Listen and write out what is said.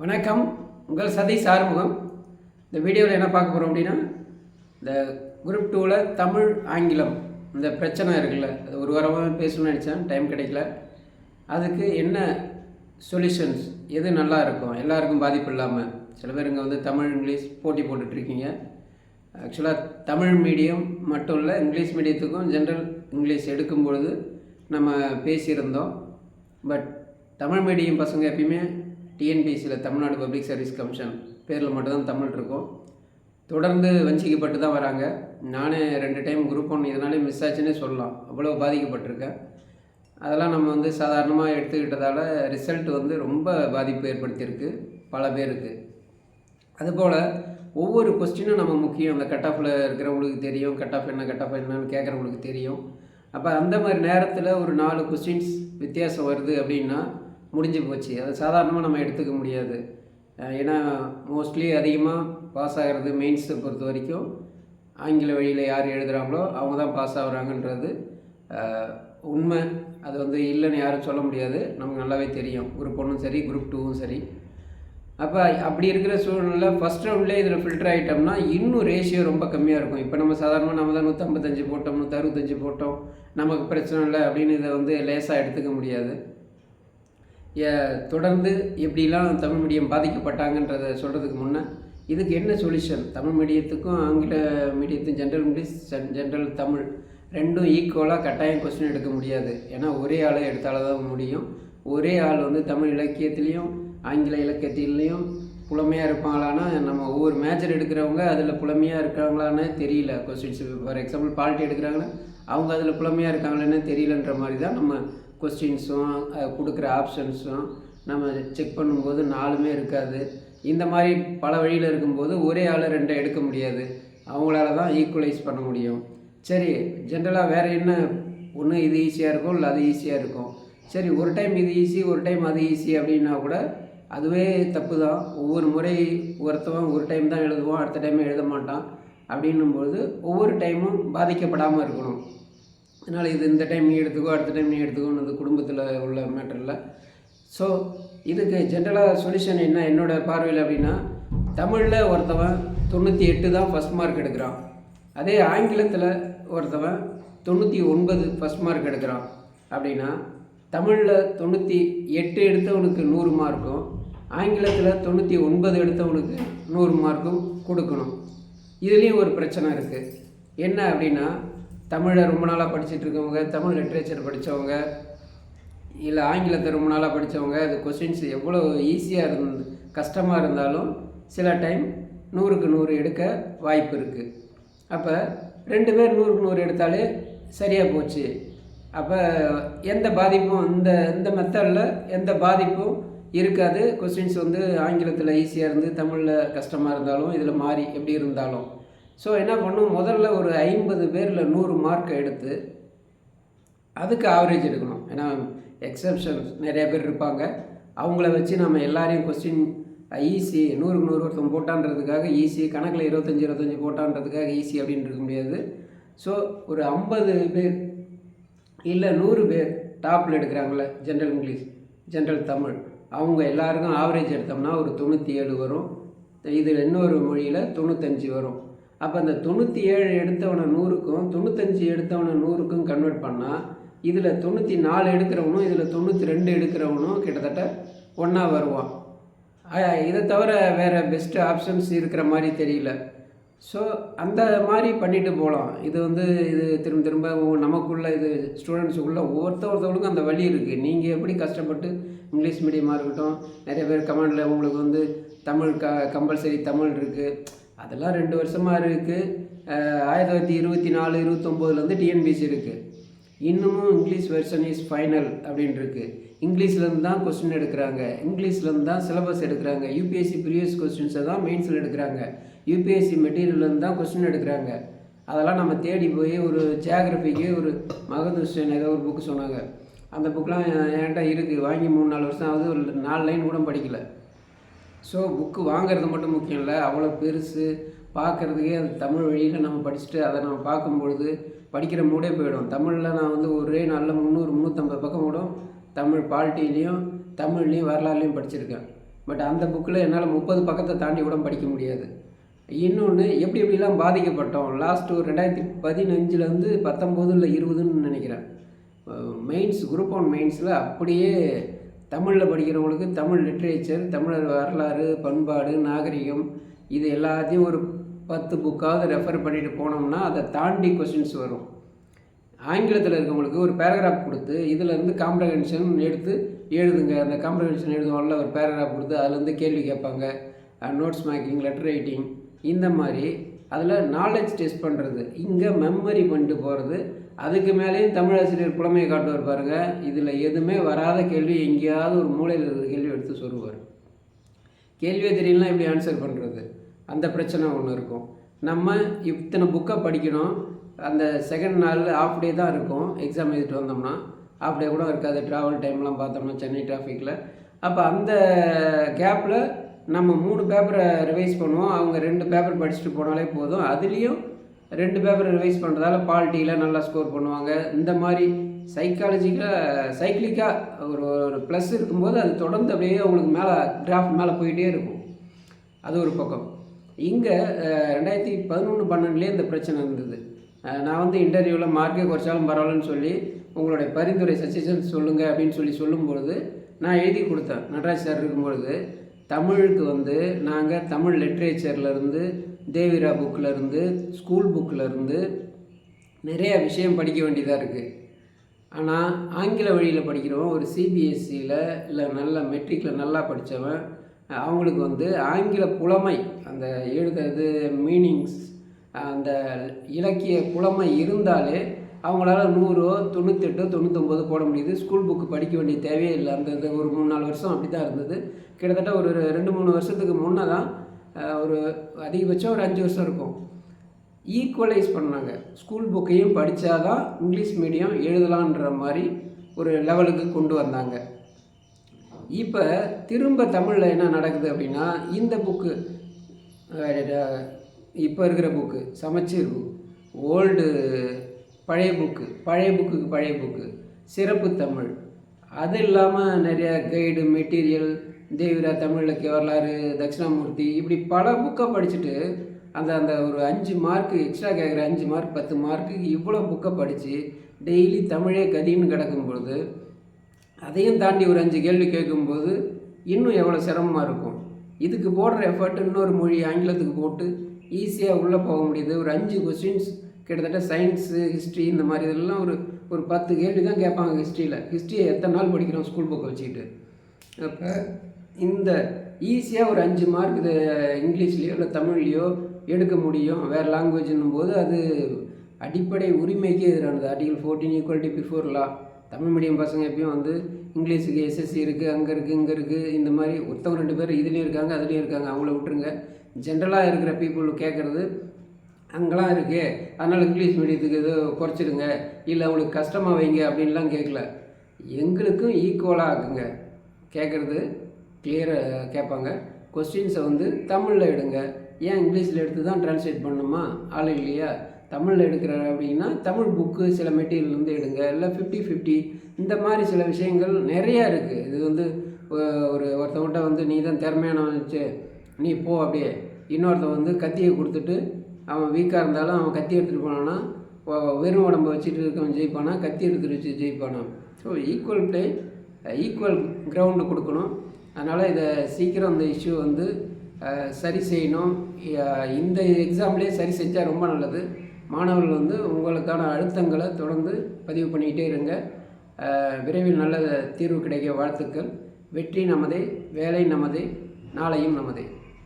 வணக்கம். உங்கள் சதீஷ் ஆறுமுகம். இந்த வீடியோவில் என்ன பார்க்க போகிறோம் அப்படின்னா, இந்த குரூப் 2ல் தமிழ் ஆங்கிலம் இந்த பிரச்சனை இருக்குல்ல, அது ஒரு வாரமாக பேசணும்னு நினச்சேன், டைம் கிடைக்கல. அதுக்கு என்ன சொல்யூஷன்ஸ், எது நல்லா இருக்கும், எல்லாருக்கும் பாதிப்பு இல்லாமல். சில பேர் இங்கே வந்து தமிழ் இங்கிலீஷ் போட்டி போட்டுட்ருக்கீங்க. ஆக்சுவலாக தமிழ் மீடியம் மட்டும் இல்லை, இங்கிலீஷ் மீடியத்துக்கும் ஜென்ரல் இங்கிலீஷ் எடுக்கும்பொழுது நம்ம பேசியிருந்தோம். பட் தமிழ் மீடியம் பசங்க எப்பயுமே டிஎன்பிஎஸ்சியில் தமிழ்நாடு பப்ளிக் சர்வீஸ் கமிஷன் பேரில் மட்டும்தான் தமிழ் இருக்கும். தொடர்ந்து வஞ்சிக்கப்பட்டு தான் வராங்க. நானே 2 டைம் குரூப் 1 இதனாலே மிஸ் ஆச்சுன்னே சொல்லலாம், அவ்வளோ பாதிக்கப்பட்டிருக்கேன். அதெல்லாம் நம்ம வந்து சாதாரணமாக எடுத்துக்கிட்டதால் ரிசல்ட் வந்து ரொம்ப பாதிப்பு ஏற்படுத்தியிருக்கு பல பேருக்கு. அதுபோல் ஒவ்வொரு கொஸ்டினும் நம்ம முக்கியம். அந்த கட் ஆஃபில் இருக்கிறவங்களுக்கு தெரியும், கட் ஆஃப் என்னன்னு கேட்குறவங்களுக்கு தெரியும். அப்போ அந்த மாதிரி நேரத்தில் ஒரு 4 கொஸ்டின்ஸ் வித்தியாசம் வருது அப்படின்னா முடிஞ்சு போச்சு. அதை சாதாரணமாக நம்ம எடுத்துக்க முடியாது. ஏன்னா மோஸ்ட்லி அதிகமாக பாஸ் ஆகிறது மெயின்ஸை பொறுத்த வரைக்கும் ஆங்கில வழியில் யார் எழுதுகிறாங்களோ அவங்க தான் பாஸ் ஆகுறாங்கன்றது உண்மை. அது வந்து இல்லைன்னு யாரும் சொல்ல முடியாது, நமக்கு நல்லாவே தெரியும். குரூப் 1ம் சரி, குரூப் 2வும் சரி. அப்போ அப்படி இருக்கிற சூழ்நிலை ஃபஸ்ட் ரவுண்ட்லேயே இதில் ஃபில்டர் ஆகிட்டோம்னா இன்னும் ரேஷியோ ரொம்ப கம்மியாக இருக்கும். இப்போ நம்ம சாதாரணமாக நம்ம தான் 155 போட்டோம், 165 போட்டோம், நமக்கு பிரச்சனை இல்லை அப்படின்னு இதை வந்து லேசாக எடுத்துக்க முடியாது. தொடர்ந்து எப்படிலாம் தமிழ் மீடியம் பாதிக்கப்பட்டாங்கன்றதை சொல்கிறதுக்கு முன்னே இதுக்கு என்ன சொல்யூஷன், தமிழ் மீடியத்துக்கும் ஆங்கில மீடியத்துக்கும் ஜென்ரல் இங்கிலீஷ் ஜென்ரல் தமிழ் ரெண்டும் ஈக்குவலாக கட்டாயம் கொஸ்டின் எடுக்க முடியாது. ஏன்னா ஒரே ஆளை எடுத்தால தான் முடியும். ஒரே ஆள் வந்து தமிழ் இலக்கியத்துலேயும் ஆங்கில இலக்கியத்திலையும் புலமையாக இருப்பாங்களான்னா, நம்ம ஒவ்வொரு மேஜர் எடுக்கிறவங்க அதில் புலமையாக இருக்காங்களான்னு தெரியல. கொஸ்டின்ஸ் ஃபார் எக்ஸாம்பிள் பாலிட்டி எடுக்கிறாங்கன்னா அவங்க அதில் புலமையாக இருக்காங்களான்னு தெரியலன்ற மாதிரி தான் நம்ம கொஸ்டின்ஸும் கொடுக்குற ஆப்ஷன்ஸும் நம்ம செக் பண்ணும்போது 4மே இருக்காது. இந்த மாதிரி பல வழியில் இருக்கும்போது ஒரே ஆள் 2 எடுக்க முடியாது. அவங்களால தான் ஈக்குவலைஸ் பண்ண முடியும். சரி, ஜென்ரலாக வேறு என்ன, ஒன்று இது ஈஸியாக இருக்கும், இல்லை அது ஈஸியாக இருக்கும். சரி, ஒரு டைம் இது ஈஸி, ஒரு டைம் அது ஈஸி அப்படின்னா கூட அதுவே தப்பு தான். ஒவ்வொரு முறை ஒருத்தவன் ஒரு டைம் தான் எழுதுவான், அடுத்த டைம் எழுத மாட்டான். அப்படின்னும்போது ஒவ்வொரு டைமும் பாதிக்கப்படாமல் இருக்கணும். அதனால் இது இந்த டைம் நீ எடுத்துக்கோ, அடுத்த டைம் நீ எடுத்துக்கோன்னு குடும்பத்தில் உள்ள மேட்டரில். ஸோ இதுக்கு ஜென்ரலாக சொல்யூஷன் என்ன என்னோடய பார்வையில் அப்படின்னா, தமிழில் ஒருத்தவன் 98 தான் ஃபஸ்ட் மார்க் எடுக்கிறான். அதே ஆங்கிலத்தில் ஒருத்தவன் 99 ஃபஸ்ட் மார்க் எடுக்கிறான். அப்படின்னா தமிழில் 98 எடுத்தவனுக்கு 100 மார்க்கும், ஆங்கிலத்தில் 99 எடுத்தவனுக்கு 100 மார்க்கும் கொடுக்கணும். இதுலேயும் ஒரு பிரச்சனை இருக்குது. என்ன அப்படின்னா, தமிழை ரொம்ப நாளாக படிச்சுட்டு இருக்கவங்க, தமிழ் லிட்ரேச்சர் படித்தவங்க, இல்லை ஆங்கிலத்தை ரொம்ப நாளாக படித்தவங்க, அது கொஸ்டின்ஸ் எவ்வளோ ஈஸியாக கஷ்டமாக இருந்தாலும் சில டைம் 100க்கு 100 எடுக்க வாய்ப்பு இருக்குது. அப்போ 2 பேர் 100க்கு 100 எடுத்தாலே சரியாக போச்சு. அப்போ எந்த பாதிப்பும் இந்த மெத்தடில் எந்த பாதிப்பும் இருக்காது. கொஸ்டின்ஸ் வந்து ஆங்கிலத்தில் ஈஸியாக இருந்து தமிழில் கஷ்டமாக இருந்தாலும் இதில் மாறி எப்படி இருந்தாலும். ஸோ என்ன பண்ணும், முதல்ல ஒரு 50 பேரில் 100 மார்க்கை எடுத்து அதுக்கு ஆவரேஜ் எடுக்கணும். ஏன்னா எக்ஸப்ஷன்ஸ் நிறைய பேர் இருப்பாங்க, அவங்கள வச்சு நம்ம எல்லாரையும் கொஸ்டின் ஈஸி 100க்கு 100 ஒருத்தன் போட்டான்றதுக்காக ஈஸி, கணக்கில் 25 போட்டான்றதுக்காக ஈஸி அப்படின்னு இருக்க முடியாது. ஸோ ஒரு 50 பேர் இல்லை 100 பேர் டாப்பில் எடுக்கிறாங்கள ஜென்ரல் இங்கிலீஷ் ஜென்ரல் தமிழ், அவங்க எல்லாருக்கும் ஆவரேஜ் எடுத்தோம்னா ஒரு 97 வரும். இதில் இன்னொரு மொழியில் 95 வரும். அப்போ அந்த 97 எடுத்தவனை 100க்கும் 95 எடுத்தவனை 100க்கும் கன்வெர்ட் பண்ணால் இதில் 94 எடுக்கிறவனும் இதில் 92 எடுக்கிறவனும் கிட்டத்தட்ட ஒன்றா வருவான். இதை தவிர வேறு பெஸ்ட்டு ஆப்ஷன்ஸ் இருக்கிற மாதிரி தெரியல. ஸோ அந்த மாதிரி பண்ணிட்டு போகலாம். இது வந்து இது திரும்ப நமக்குள்ளே இது ஸ்டூடெண்ட்ஸுக்குள்ளே ஒருத்தவங்களுக்கும் அந்த வழி இருக்குது. நீங்கள் எப்படி கஷ்டப்பட்டு இங்கிலீஷ் மீடியமாக இருக்கட்டும், நிறைய பேர் கமெண்டில் உங்களுக்கு வந்து தமிழ் கம்பல்சரி தமிழ் இருக்குது, அதெல்லாம் 2 வருஷமாக இருக்குது. 1924 29 டிஎன்பிசி இருக்குது. இன்னமும் இங்கிலீஷ் வெர்ஷன் இஸ் ஃபைனல் அப்படின்னு இருக்குது. இங்கிலீஷ்லேருந்து தான் கொஸ்டின் எடுக்கிறாங்க, இங்கிலீஷ்லேருந்து தான் சிலபஸ் எடுக்கிறாங்க. யூபிஎஸ்சி ப்ரீவியஸ் கொஸ்டின்ஸை தான் மெயின்ஸில் எடுக்கிறாங்க, யூபிஎஸ்சி மெட்டீரியல்லேருந்து தான் கொஸ்டின் எடுக்கிறாங்க. அதெல்லாம் நம்ம தேடி போய் ஒரு ஜியாகிரபிக்கு ஒரு மகதுஷன் ஏதோ ஒரு புக்கு சொன்னாங்க, அந்த புக்கெலாம் என்கிட்ட இருக்குது, வாங்கி 3-4 வருஷம் ஆகுது, ஒரு 4 லைன் கூட படிக்கலை. ஸோ புக்கு வாங்கிறது மட்டும் முக்கியம் இல்லை, அவ்வளோ பெருசு பார்க்குறதுக்கே அது தமிழ் வழியில் நம்ம படிச்சுட்டு அதை நம்ம பார்க்கும்பொழுது படிக்கிற மூடே போயிடும். தமிழில் நான் வந்து ஒரே நாளில் 300-350 பக்கம் கூட தமிழ் பாலிட்டிலையும் தமிழ்லேயும் வரலாறுலையும் படிச்சிருக்கேன். பட் அந்த புக்கில் என்னால் 30 பக்கத்தை தாண்டி கூட படிக்க முடியாது. இன்னொன்று எப்படிலாம் பாதிக்கப்பட்டோம் லாஸ்ட் ஒரு 2015 19 இல்லை 20ன்னு நினைக்கிறேன். மெயின்ஸ் குரூப் 1 மெயின்ஸில் அப்படியே தமிழில் படிக்கிறவங்களுக்கு தமிழ் லிட்ரேச்சர், தமிழர் வரலாறு, பண்பாடு, நாகரிகம் இது எல்லாத்தையும் ஒரு 10 புக்காவது ரெஃபர் பண்ணிட்டு போனோம்னா அதை தாண்டி கொஸ்டின்ஸ் வரும். ஆங்கிலத்தில் இருக்கவங்களுக்கு ஒரு பேராகிராஃப் கொடுத்து இதிலேருந்து காம்ப்ரஹென்ஷன் எடுத்து எழுதுங்க, அந்த காம்ப்ரஹென்ஷன் எழுதுவோம்ல ஒரு பேராகிராஃப் கொடுத்து அதுலேருந்து கேள்வி கேட்பாங்க. நோட்ஸ் மேக்கிங், லெட்டர் ரைட்டிங், இந்த மாதிரி அதில் நாலேஜ் டெஸ்ட் பண்ணுறது, இங்கே மெமரி பண்ணிட்டு போகிறது. அதுக்கு மேலேயும் தமிழாசிரியர் புலமையை காட்டுவார் பாருங்கள். இதில் எதுவுமே வராத கேள்வி எங்கேயாவது ஒரு மூலையில் இருக்கிற கேள்வி எடுத்து சொல்லுவார். கேள்வியே தெரியலாம் எப்படி ஆன்சர் பண்ணுறது, அந்த பிரச்சனை ஒன்று இருக்கும். நம்ம இத்தனை புக்கை படிக்கணும். அந்த செகண்ட் நாள் ஆஃப் டே தான் இருக்கும். எக்ஸாம் எழுதிட்டு வந்தோம்னா ஆஃப் டே கூட இருக்காது. ட்ராவல் டைம்லாம் பார்த்தோம்னா சென்னை டிராஃபிக்கில். அப்போ அந்த கேப்பில் நம்ம 3 பேப்பரை ரிவைஸ் பண்ணுவோம். அவங்க 2 பேப்பர் படிச்சுட்டு போனாலே போதும். அதுலேயும் 2 பேப்பர் ரிவைஸ் பண்ணுறதால பாலிட்டியில் நல்லா ஸ்கோர் பண்ணுவாங்க. இந்த மாதிரி சைக்கிளிக்காக ஒரு ப்ளஸ் இருக்கும்போது அது தொடர்ந்து அப்படியே அவங்களுக்கு மேலே கிராஃப் மேலே போயிட்டே இருக்கும். அது ஒரு பக்கம். இங்கே 2011-12 இந்த பிரச்சனை இருந்தது. நான் இன்டர்வியூவில் மார்க்கே குறைச்சாலும் பரவாயில்லன்னு சொல்லி உங்களுடைய பரிந்துரை சஜஷன் சொல்லுங்கள் அப்படின்னு சொல்லும்பொழுது நான் எழுதி கொடுத்தேன். நடராஜ் சார் இருக்கும்பொழுது தமிழுக்கு நாங்கள் தமிழ் லிட்ரேச்சர்லேருந்து, தேவிரா புக்கிலேருந்து, ஸ்கூல் புக்கிலேருந்து நிறைய விஷயம் படிக்க வேண்டியதாக இருக்குது. ஆனால் ஆங்கில வழியில் படிக்கிறவன் ஒரு சிபிஎஸ்சியில் இல்லை நல்ல மெட்ரிக்கில் நல்லா படித்தவன் அவங்களுக்கு ஆங்கில புலமை, அந்த எழுதுறது, மீனிங்ஸ், அந்த இலக்கிய புலமை இருந்தாலே அவங்களால 100, 98, 99 போட முடியுது. ஸ்கூல் புக்கு படிக்க வேண்டிய தேவையே இல்லை. அந்த ஒரு 3-4 வருஷம் அப்படி தான் இருந்தது. கிட்டத்தட்ட ஒரு 2-3 வருஷத்துக்கு முன்னே தான் ஒரு அதிகபட்சம் ஒரு 5 வருஷம் இருக்கும், ஈக்குவலைஸ் பண்ணாங்க. ஸ்கூல் புக்கையும் படித்தாதான் இங்கிலீஷ் மீடியம் எழுதலான்ற மாதிரி ஒரு லெவலுக்கு கொண்டு வந்தாங்க. இப்போ திரும்ப தமிழில் என்ன நடக்குது அப்படின்னா, இந்த புக்கு இப்போ இருக்கிற புக்கு சமச்சீர் புக், ஓல்டு பழைய புக்கு, சிறப்பு தமிழ், அது இல்லாமல் நிறைய கைடு மெட்டீரியல், தேவிரா தமிழ் இலக்கிய வரலாறு, தட்சிணாமூர்த்தி, இப்படி பல புக்கை படிச்சுட்டு அந்த ஒரு 5 மார்க்கு எக்ஸ்ட்ரா கேட்குற 5 மார்க் 10 மார்க்குக்கு இவ்வளோ புக்கை படித்து டெய்லி தமிழே கதின்னு கிடக்கும் பொழுது அதையும் தாண்டி ஒரு 5 கேள்வி கேட்கும்போது இன்னும் எவ்வளோ சிரமமாக இருக்கும். இதுக்கு போடுற எஃபர்ட் இன்னொரு மொழி ஆங்கிலத்துக்கு போட்டு ஈஸியாக உள்ளே போக முடியுது. ஒரு 5 கொஸ்டின்ஸ் கிட்டத்தட்ட சயின்ஸு, ஹிஸ்ட்ரி, இந்த மாதிரி இதெல்லாம் ஒரு 10 கேள்வி தான் கேட்பாங்க. ஹிஸ்ட்ரியை எத்தனை நாள் படிக்கிறோம் ஸ்கூல் புக்கை வச்சுக்கிட்டு. அப்போ இந்த ஈஸியாக ஒரு 5 மார்க் இது இங்கிலீஷ்லேயோ இல்லை தமிழ்லேயோ எடுக்க முடியும் வேறு லாங்குவேஜ்னும் போது அது அடிப்படை உரிமைக்கே எதிரானது. Article 14 equality before law. Tamil medium பசங்க எப்பயும் இங்கிலீஷுக்கு எஸ்எஸ்சி இருக்குது, அங்கே இருக்குது, இந்த மாதிரி ஒருத்தவங்க 2 பேர் இதுலேயும் இருக்காங்க அதுலேயும் இருக்காங்க, அவங்கள விட்டுருங்க. ஜென்ரலாக இருக்கிற பீப்புள் கேட்குறது அங்கெல்லாம் இருக்குது, அதனால் இங்கிலீஷ் மீடியத்துக்கு ஏதோ குறைச்சிடுங்க, இல்லை அவங்களுக்கு கஷ்டமாக வைங்க அப்படின்லாம் கேட்கல. எங்களுக்கும் ஈக்குவலாக ஆக்குங்க. கேட்குறது கிளியராக கேட்பாங்க. கொஸ்டின்ஸை தமிழில் எடுங்க. ஏன் இங்கிலீஷில் எடுத்து தான் ட்ரான்ஸ்லேட் பண்ணணுமா? ஆள் இல்லையா? தமிழில் எடுக்கிற அப்படின்னா தமிழ் புக்கு சில மெட்டீரியல் எடுங்க. இல்லை 50-50 இந்த மாதிரி சில விஷயங்கள் நிறையா இருக்குது. இது ஒருத்தவங்கள்ட்ட நீ தான் திறமையானவன் வச்சு நீ போ, அப்படியே இன்னொருத்தன் கத்தியை கொடுத்துட்டு அவன் வீக்காக இருந்தாலும் அவன் கத்தி எடுத்துகிட்டு போனான்னா வெறும் உடம்பை வச்சுட்டு இருக்கவன் ஜெயிப்பானா, கத்தி எடுத்துகிட்டு வச்சு ஜெயிப்பானா? So equal play, equal ground கொடுக்கணும். அதனால் இதை சீக்கிரம் இந்த இஷ்யூ சரி செய்யணும். இந்த எக்ஸாம்லேயே சரி செஞ்சால் ரொம்ப நல்லது. மாணவர்கள் உங்களுக்கான அழுத்தங்களை தொடர்ந்து பதிவு பண்ணிக்கிட்டே இருங்க. விரைவில் நல்ல தீர்வு கிடைக்க வாழ்த்துக்கள். வெற்றி நமதே, வேலை நமதே, நாளையும் நமதே.